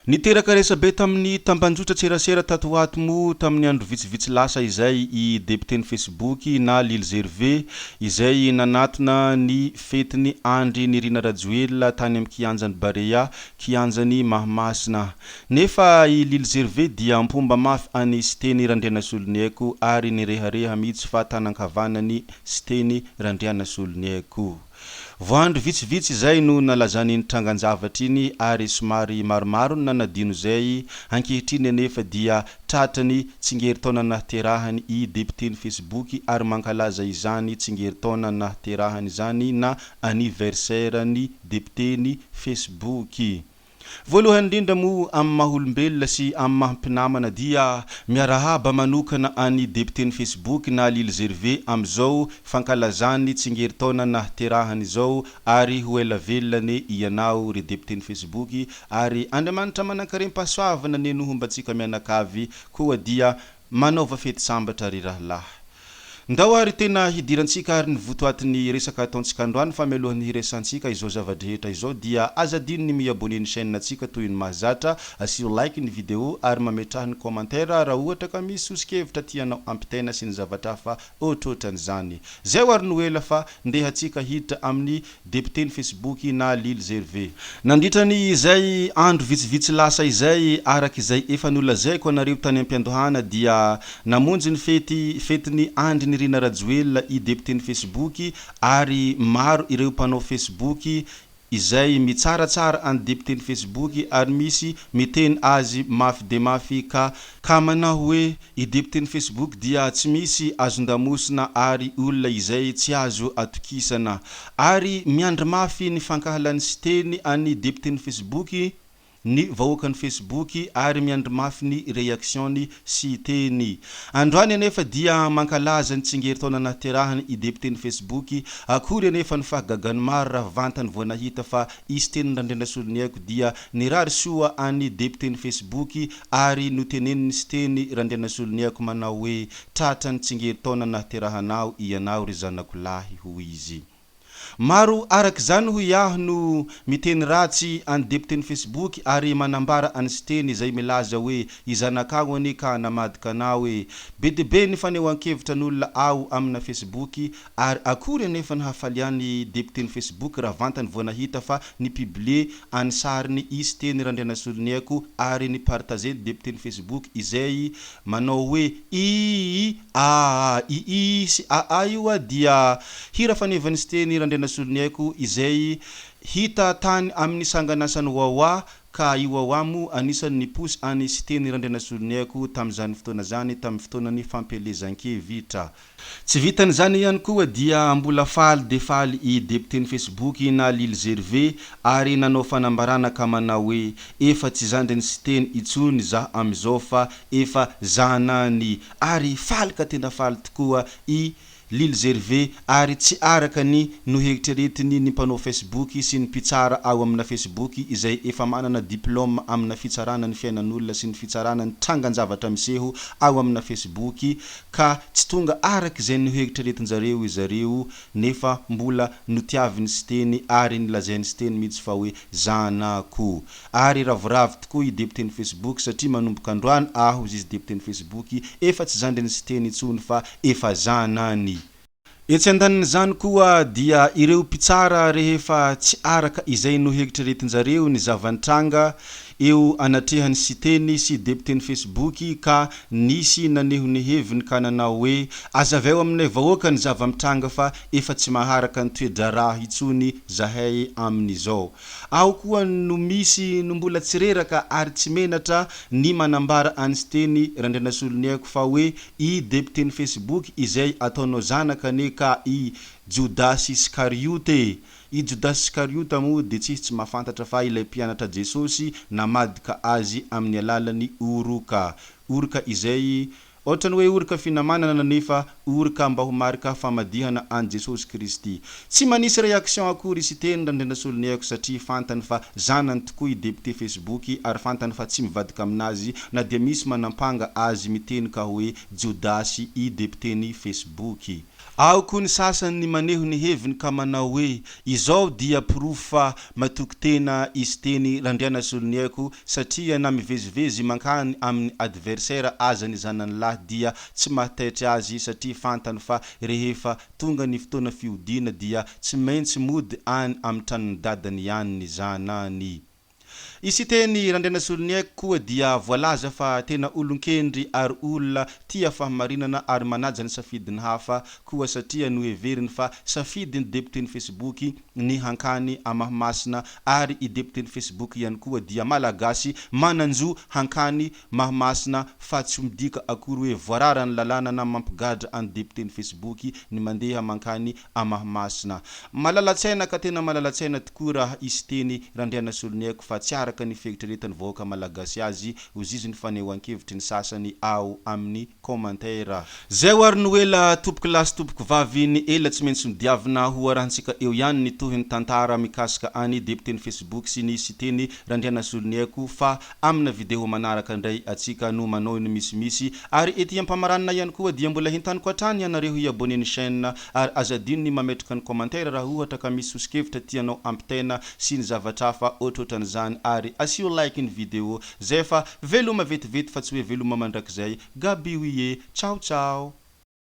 Niteraka resabe tamin'ny tambanjotra tserasera tato ato mo tamin'ny andro vitsivitsy lasa izay i député ny Facebook na Lily Zerve izay nanatona ny fetiny andry nirina Rajoelina tany amin'ny kianjany Barea, kianjany Mahamasina. Nefa i Lily Zerve dia mpomba mafy any SITENY Randriana Soloniaiko ary nirehareha mihitsy fa tanan-kavanany SITENY Randriana Soloniaiko. Voandro vitsivitsy zay no nalazany ny tranganjavatra iny ary somary maromaro no nanadino zay ankehitriny nefa dia tratrany tsingeritaona nahaterahany i député ny Facebook ary mankalaza izany tsingeritaona nahaterahany zany na anniversaire ny député ny Facebook. Voalohany indrindra mo amin'ny maholombelona sy amin'ny mahampinamana dia miarahaba manokana any député ny Facebook na Lily Zerve amizao fankalazany tsingeritaona nahaterahany zao ary ho ela velany ianao ry député ny Facebook ary Andriamanitra manankarem-pahasoavana nenohombatsika mianakavy koa dia manaova fety sambatra ry rahalahy. Ndao ary tena hidirantsika ary nivotoatin'ny resaka ataontsika androany fa mialohan'ny hiresantsika izao zavadrehetra izao dia azadino ny miabone ny chaîne atsika toy ny mahazatra asio like ny video ary mametraha ny commentaire raha ohatra ka misy osikevitra tianao ampitaina sy ny zavatra fa ohatrohatran'izany. Zay ho ary noela fa ndehatsika hiditra amin'ny député ny Facebook na Lily Zerve. Nandritrany izay andro vitsivitsy lasa izay araka izay efa nolazaiko anareo tany am-piandohana dia namonjy ny fetiny andry nirina Rajoelina i député ny Facebook ary maro ireo mpanao Facebook izay mitsaratsara any député ny Facebook ary misy miteny azy mafy de mafy ka manao hoe i député ny Facebook dia tsy misy azondamosina ary olona izay tsy azo atokisana ary miandry mafy ny fankahalany SITENY any député ny Facebook ny vahoaka ny Facebook ary miandry mafy ny réaction ny SITENY. Androany anefa dia mankalaza ny tsingeritaona nahaterahany i député ny Facebook akory anefa ny fahagagany maro raha vantany vao nahita fa i SITENY Randriana Soloniaiko dia nirary soa any député ny Facebook ary noteneniny SITENY Randriana Soloniaiko manao hoe tratrany tsingeritaona nahaterahanao ianao ry zanako lahy ho izy. Maro arak zany ho iaho no miteny ratsy any député ny Facebook ary manambara any SITENY izay milaza hoe izanakao ani ka namadika anao hoe be de be ny fanehoan-kevitra n'olona ao amina Facebook ary akory anefa ny hafaliany député ny Facebook raha vantany vao nahita fa ny publier any sariny i SITENY Randriana Soloniaiko ary ny partager député ny Facebook izay manao hoe sy io dia hira fanevany SITENY Randriana Soloniaiko izay hita tany amin'ny sanganasany wawa ka io wawa mo anisany niposy any SITENY Randriana Soloniaiko tamizany fotoana zany tamin'ny fotoanany fampelezan-kevitra. Tsy vitany zany ihany koa dia mbola faly de faly i député ny Facebook na Lily Zerve ary nanao fanambarana ka manao hoe efa tsy zandriny SITENY INTSONY za amizao fa efa ZANANY ary faly ka tena faly tokoa i Lily Zerve ary tsy araka ny nohegitreretiny ny mpanao Facebook sy ny mpitsara ao amina Facebook izay efa manana diplôme amina fitsarana ny fiainan'olona sy ny fitsarana ny tranganjavatra miseho ao amina Facebook ka tsy tonga araka izay nohegitreretin-jareo izareo nefa mbola notiaviny SITENY ary nilazainy SITENY mihitsy fa hoe zanako ary ravoravo tokoa i député ny Facebook satria manomboka androany aho izy député ny Facebook efa tsy zandriny SITENY intsony fa efa ZANANY. Etsy andaniny zany koa dia ireo mpitsara rehefa tsy araka izay nohegitreretin-jareo ny zavantranga eo anatrehany SITENY sy député ny Facebook ka nisy naneho ny heviny ka nanao hoe azaveo aminay vahoaka ny zavamitranga fa efa tsy maharaka ny toe-draraha intsony zahay amin'izao. Ao koa no misy no mbola tsy reraka ary tsy menatra ny manambara any SITENY Randriana Soloniaiko fa hoe i député ny Facebook izay ataonao zanaka ne ka i Judas Iscariote. I Judas Iscariote mo de tsy mahafantatra fa ilay mpianatra Jesosy namadika azy amin'ny alalany oroka izay ohatrany hoe oroka finamanana nefa oroka mba ho marika famadihana an Jesosy Kristy. Tsy manisy réaction akory SITENY Randriana Soloniaiko satria fantany fa zanany tokoa i député Facebook ary fantany fa tsy mivadika aminazy na dia misy manampanga azy miteny ka hoe Judas i député ny Facebook. ao koa ny sasany maneho ny heviny ka manao hoe izao dia profa matoky tena izy teny randriana solony aiko satria na mivezivezy mankany amin'ny adversaire aza ny zanany lahy dia tsy mahataitry azy satria fantany fa rehefa tonga ny fotoana fiodina dia tsy maintsy mody any amin'ny tranony dadany ihany ny zanany. Isiteny randriana solony aiko koa dia voalaza fa tena olonkendry ary olona tia fahamarinana ary manaja ny safidiny hafa koa satria no heveriny fa safidiny deputé ny Facebook ny hankany amahamasina ary i deputé ny Facebook ihany koa dia malagasy mananjo hankany mahamasina fa tsy midika akory hoe voarara ny lalàna na mampigadra any deputé ny Facebook ny mandeha mankany amahamasina. Malalatsaina ka tena malalatsaina tokoa raha isiteny randriana solony aiko fa tsy araka ny fieritreretany vahoaka malagasy azy ozizy ny fanehoan-kevitry ny sasany ao amin'ny commentaire. Zay ary noela tompoko lasy tompoko vavy ny ela tsy maintsy midiavina ho arahantsika eo ihany ny tohiny tantara mikasika any deputé ny Facebook sy ny siteny randriana solony aiko fa amina video manaraka ndray atsika no manao ny misimisy ary ety ampamaranina ihany koa dia mbola hintaniko hatrany ianareo hiabone ny chaîne ary azadino ny mametraka ny commentaire raha ohatra ka misy sosikevitra tianao ampitaina sy ny zavatra hafa ohatrohatran'izany ary asio like ny video zay fa veloma vetivety fa tsy hoe veloma mandrakizay gaby wie ciao ciao.